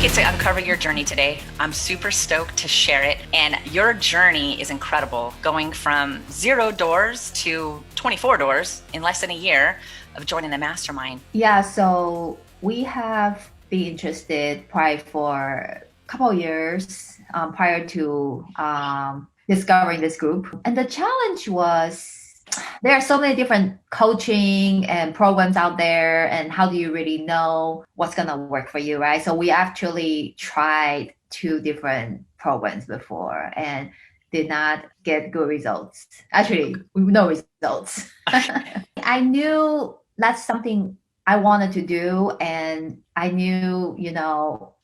get to uncover your journey today. I'm super stoked to share it. And your journey is incredible, going from 0 doors to 24 doors in less than a year of joining the mastermind. Yeah, so we have been interested probably for a couple of years prior to discovering this group. And the challenge was there are so many different coaching and programs out there, and how do you really know what's going to work for you, right? So we actually tried 2 different programs before and did not get good results. Actually, no results. I knew that's something I wanted to do, and I knew,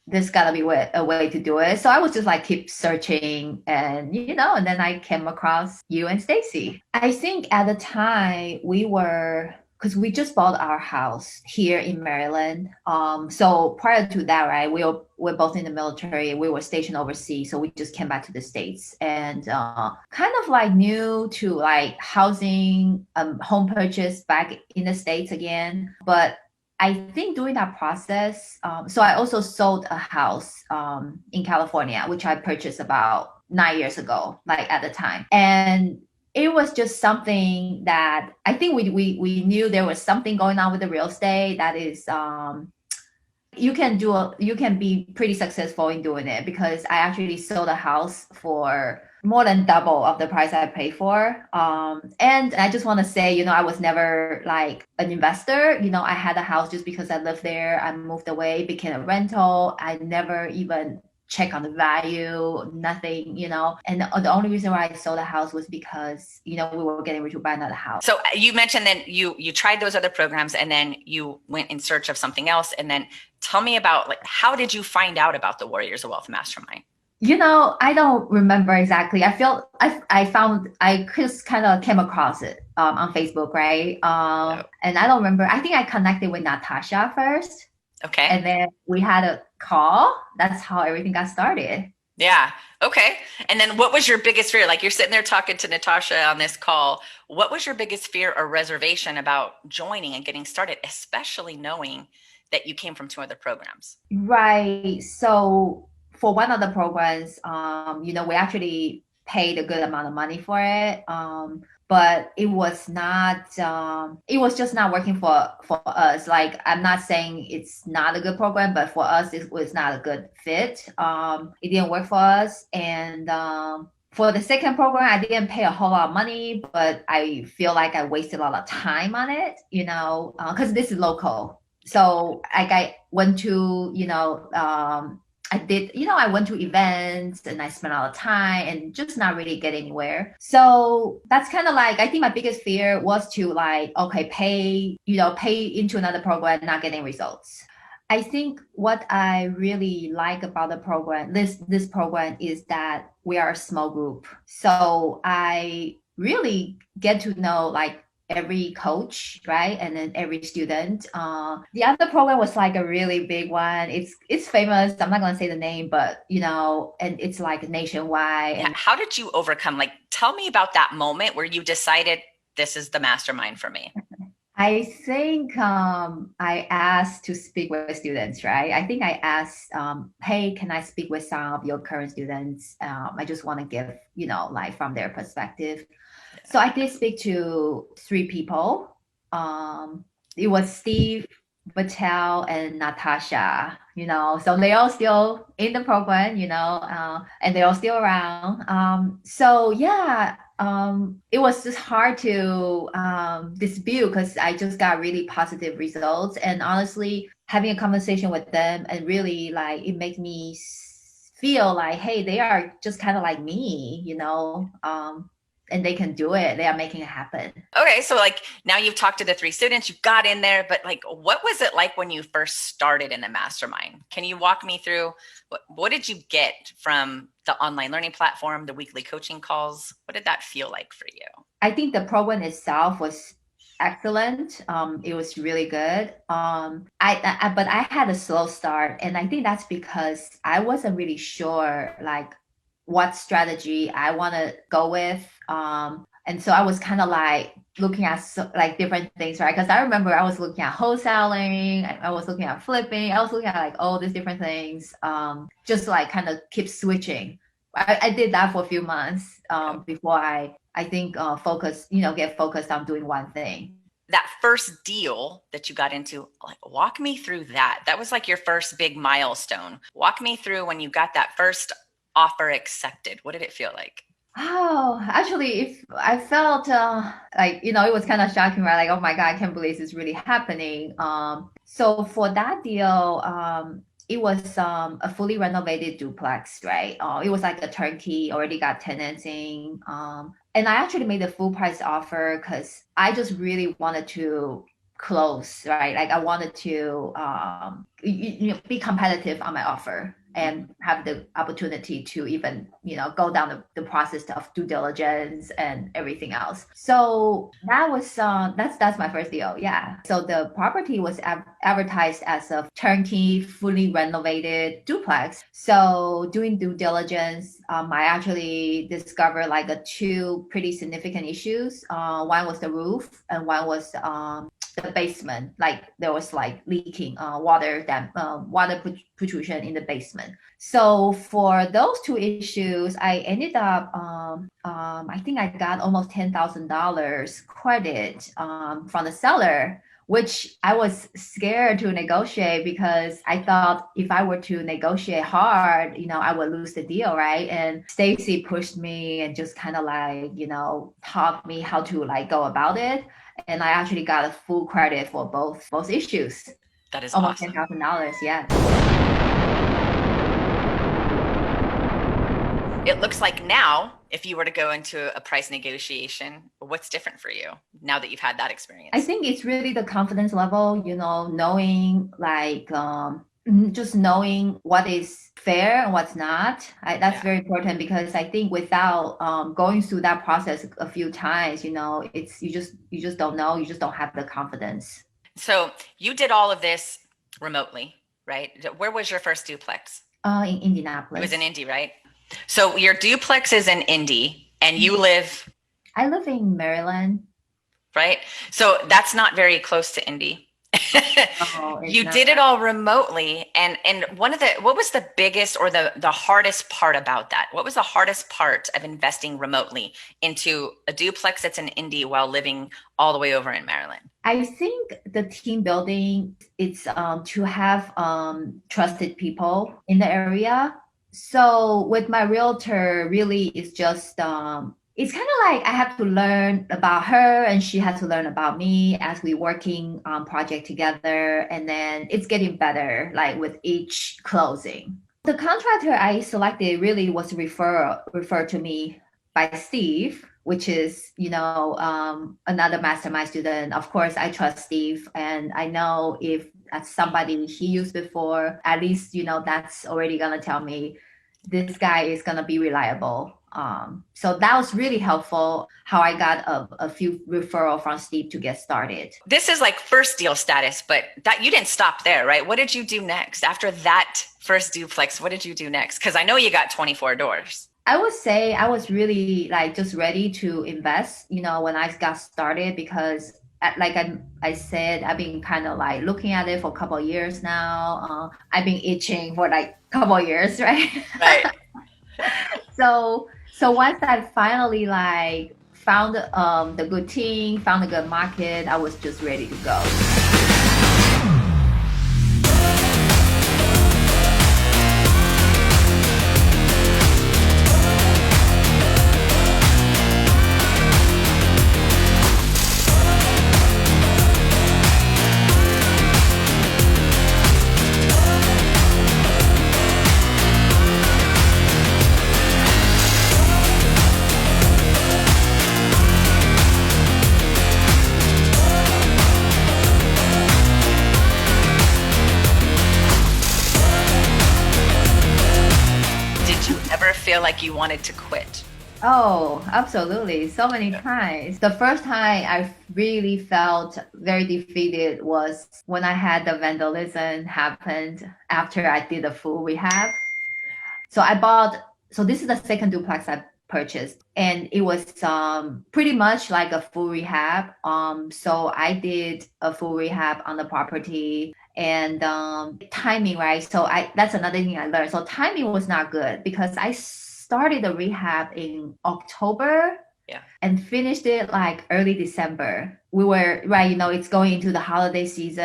there's gotta be a way to do it. So I was just like keep searching, and then I came across you and Stacy. I think at the time because we just bought our house here in Maryland. So prior to that, right, we're both in the military. We were stationed overseas, so we just came back to the States and kind of like new to like housing, home purchase back in the States again. But I think during that process, so I also sold a house in California, which I purchased about 9 years ago, like at the time. And it was just something that I think we knew there was something going on with the real estate that is you can be pretty successful in doing it, because I actually sold a house for more than double of the price I paid for. And I just want to say, I was never like an investor. I had a house just because I lived there. I moved away, became a rental. I never even check on the value, nothing. And the only reason why I sold the house was because, we were getting ready to buy another house. So you mentioned that you tried those other programs and then you went in search of something else. And then tell me about, like, how did you find out about the Warriors of Wealth Mastermind? I don't remember exactly. I just kind of came across it on Facebook, right? And I don't remember. I think I connected with Natasha first. Okay. And then we had a call. That's how everything got started. Yeah. Okay. And then what was your biggest fear? Like, you're sitting there talking to Natasha on this call. What was your biggest fear or reservation about joining and getting started, especially knowing that you came from 2 other programs? Right. So for one of the programs, we actually paid a good amount of money for it. But it was not it was just not working for us. Like, I'm not saying it's not a good program, but for us it was not a good fit. It didn't work for us. And for the second program, I didn't pay a whole lot of money, but I feel like I wasted a lot of time on it, because this is local. So like I went to, I went to events and I spent a lot of time and just not really get anywhere. So that's kind of like, I think my biggest fear was to like, okay, pay into another program, not getting results. I think what I really like about the program, this program, is that we are a small group. So I really get to know like every coach, right? And then every student. The other program was like a really big one. It's famous. I'm not gonna say the name, but and it's like nationwide. Yeah. How did you overcome? Like, tell me about that moment where you decided this is the mastermind for me. I think I asked to speak with students, right? I think I asked, hey, can I speak with some of your current students? I just want to give, like from their perspective. So I did speak to 3 people. It was Steve, Batel, and Natasha, so they all still in the program, and they're all still around. So yeah, it was just hard to dispute, because I just got really positive results. And honestly, having a conversation with them, and really like it made me feel like, hey, they are just kind of like me, and they can do it. They are making it happen. Okay, so like now you've talked to the 3 students, you got in there, but like, what was it like when you first started in the mastermind? Can you walk me through what did you get from the online learning platform, the weekly coaching calls? What did that feel like for you? I think the program itself was excellent. It was really good. But I had a slow start, and I think that's because I wasn't really sure like what strategy I want to go with. And so I was kind of like looking at like different things, right? Because I remember I was looking at wholesaling, I was looking at flipping, I was looking at like all these different things, just like kind of keep switching. I did that for a few months before I think focus, get focused on doing one thing. That first deal that you got into, like, walk me through that. That was like your first big milestone. Walk me through when you got that first offer accepted. What did it feel like? Oh, actually, if I felt like, it was kind of shocking, right? Like, oh my God, I can't believe this is really happening. So for that deal, it was a fully renovated duplex, right? It was like a turnkey, already got tenants in. And I actually made a full price offer because I just really wanted to close, right? Like I wanted to be competitive on my offer and have the opportunity to even go down the process of due diligence and everything else. So that was that's my first deal. Yeah, so the property was advertised as a turnkey fully renovated duplex. So doing due diligence, I actually discovered like two pretty significant issues. One was the roof and one was the basement. Like there was like leaking water protrusion in the basement. So for those two issues, I ended up I think I got almost $10,000 credit from the seller, which I was scared to negotiate because I thought if I were to negotiate hard, I would lose the deal, right? And Stacy pushed me and just kind of like, taught me how to like go about it. And I actually got a full credit for both issues. That is Almost awesome. $10,000, yeah. It looks like now, if you were to go into a price negotiation, what's different for you now that you've had that experience? I think it's really the confidence level, knowing like just knowing what is fair and what's not. That's very important because I think without going through that process a few times, it's you just don't know, you just don't have the confidence. So you did all of this remotely, right? Where was your first duplex? In It was in Indianapolis. Indy, right? So your duplex is in Indy and you live, I live in Maryland. right? So that's not very close to Indy. Oh, it's You not. did it all remotely. And what was the biggest or the hardest part about that? What was the hardest part of investing remotely into a duplex that's in Indy while living all the way over in Maryland? I think the team building it's to have trusted people in the area. So with my realtor, really it's just it's kind of like I have to learn about her and she has to learn about me as we working on project together, and then it's getting better like with each closing. The contractor I selected really was referred to me by Steve, which is, another mastermind student. Of course, I trust Steve, and I know if that's somebody he used before, at least, that's already going to tell me this guy is going to be reliable. So that was really helpful how I got a few referral from Steve to get started. This is like first deal status, but that you didn't stop there, right? What did you do next after that first duplex? What did you do next? Because I know you got 24 doors. I would say I was really like just ready to invest, when I got started because like I said, I've been kind of like looking at it for a couple of years now. I've been itching for like a couple of years, right? Right. So once I finally like found the good team, found a good market, I was just ready to go. Did you ever feel like you wanted to quit? Oh, absolutely. So many times. The first time I really felt very defeated was when I had the vandalism happened after I did the full rehab. So I bought, so this is the second duplex purchased, and it was pretty much like a full rehab. So I did a full rehab on the property, and timing, right? So I that's another thing I learned. So timing was not good because I started the rehab in October Yeah. and finished it like early December. We were right, it's going into the holiday season,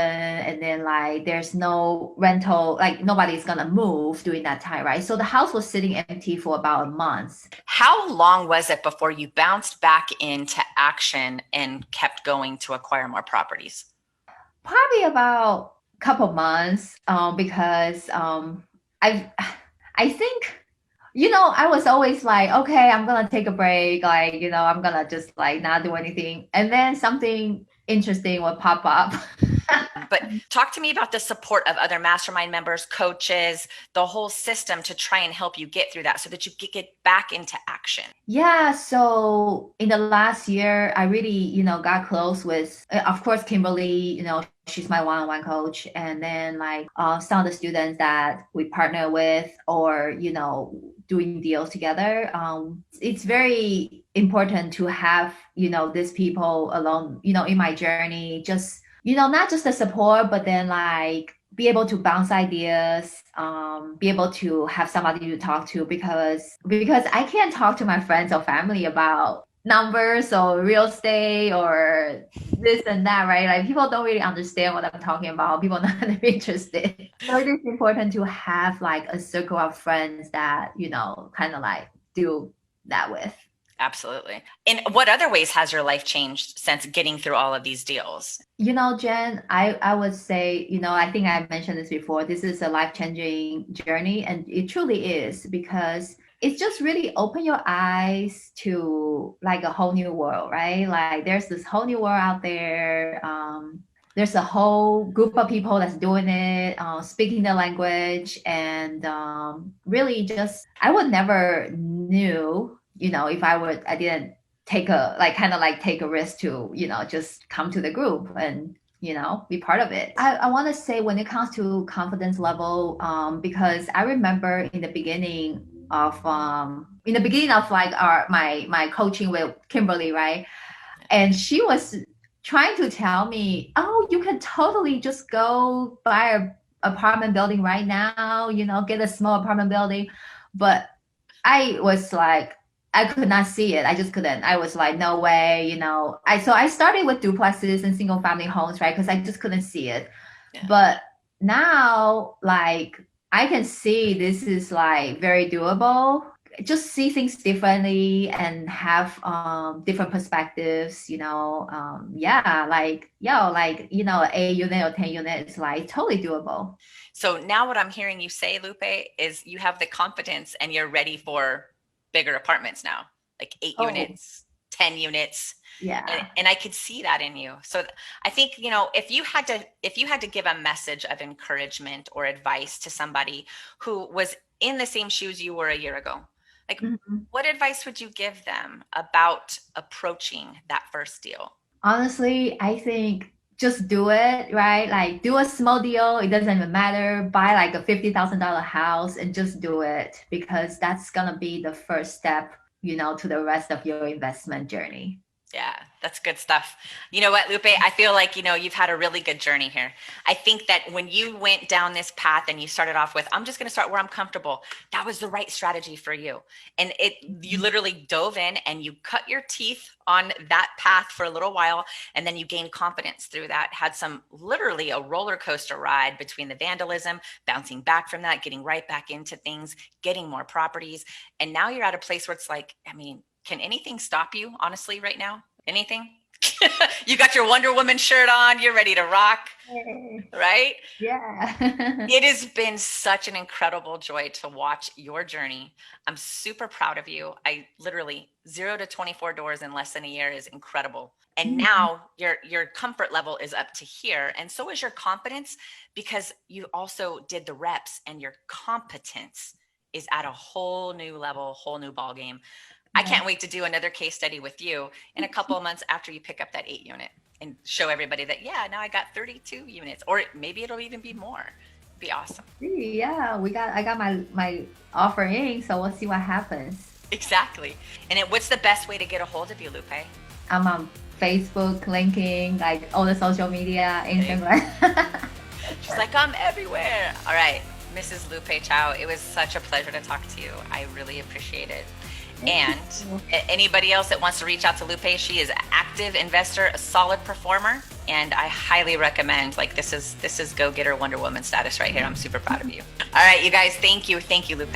and then like there's no rental, like nobody's gonna move during that time, right? So the house was sitting empty for about a month. How long was it before you bounced back into action and kept going to acquire more properties? Probably about a couple months, because I I think I was always like, okay, I'm gonna take a break, like I'm gonna just like not do anything, and then something interesting will pop up. But talk to me about the support of other mastermind members, coaches, the whole system to try and help you get through that so that you get back into action. Yeah, so in the last year, I really, got close with, of course, Kimberly, she's my one-on-one coach, and then like some of the students that we partner with, or, doing deals together. It's very important to have, these people along, in my journey, just, not just the support, but then like be able to bounce ideas, be able to have somebody to talk to, because I can't talk to my friends or family about numbers or real estate or this and that, right? Like people don't really understand what I'm talking about. People are not interested. So it is important to have like a circle of friends that, kind of like do that with. Absolutely. In what other ways has your life changed since getting through all of these deals? Jen, I would say, I think I mentioned this before. This is a life-changing journey, and it truly is because it's just really open your eyes to like a whole new world, right? Like there's this whole new world out there. There's a whole group of people that's doing it, speaking the language, and really just I would never knew, if I didn't take a like kind of like take a risk to just come to the group and be part of it. I want to say when it comes to confidence level, because I remember in the beginning of like my coaching with Kimberly, right? And she was trying to tell me, oh, you can totally just go buy a apartment building right now, get a small apartment building. But I was like, I could not see it. I just couldn't. I was like, no way, I started with duplexes and single family homes, right? Because I just couldn't see it. Yeah. But now, like, I can see this is like very doable. Just see things differently and have different perspectives, yeah, like a unit or 10 units, like totally doable. So now what I'm hearing you say, Lupe, is you have the confidence and you're ready for bigger apartments now, like 8 Oh, units, 10 units. And, yeah. and I could see that in you. So I think, if you had to give a message of encouragement or advice to somebody who was in the same shoes you were a year ago, like Mhm. what advice would you give them about approaching that first deal? Honestly, I think just do it, right? Like do a small deal. It doesn't even matter. Buy like a $50,000 house and just do it because that's gonna be the first step, to the rest of your investment journey. Yeah, that's good stuff. You know what, Lupe? I feel like, you've had a really good journey here. I think that when you went down this path and you started off with, I'm just going to start where I'm comfortable, that was the right strategy for you. And you literally dove in and you cut your teeth on that path for a little while. And then you gained confidence through that, had literally a roller coaster ride between the vandalism, bouncing back from that, getting right back into things, getting more properties. And now you're at a place where it's like, I mean, can anything stop you, honestly, right now? Anything? You got your Wonder Woman shirt on, you're ready to rock, Yay. right? Yeah. It has been such an incredible joy to watch your journey. I'm super proud of you. I literally 0 to 24 doors in less than a year is incredible. And now your comfort level is up to here, and so is your confidence because you also did the reps and your competence is at a whole new level, whole new ball game. I Yeah. can't wait to do another case study with you in a couple of months after you pick up that 8 unit and show everybody that, yeah, now I got 32 units, or maybe it'll even be more. It'd be awesome. Yeah, I got my offer in, so we'll see what happens. Exactly. And what's the best way to get a hold of you, Lupe? I'm on Facebook, LinkedIn, like all the social media, Instagram. She's like, I'm everywhere. All right, Mrs. LuPei Chou, it was such a pleasure to talk to you. I really appreciate it. Thank And you. anybody else that wants to reach out to Lupe, she is an active investor, a solid performer, and I highly recommend. Like, this is go getter Wonder Woman status right here. I'm super proud of you. All right, you guys, thank you, Lupe.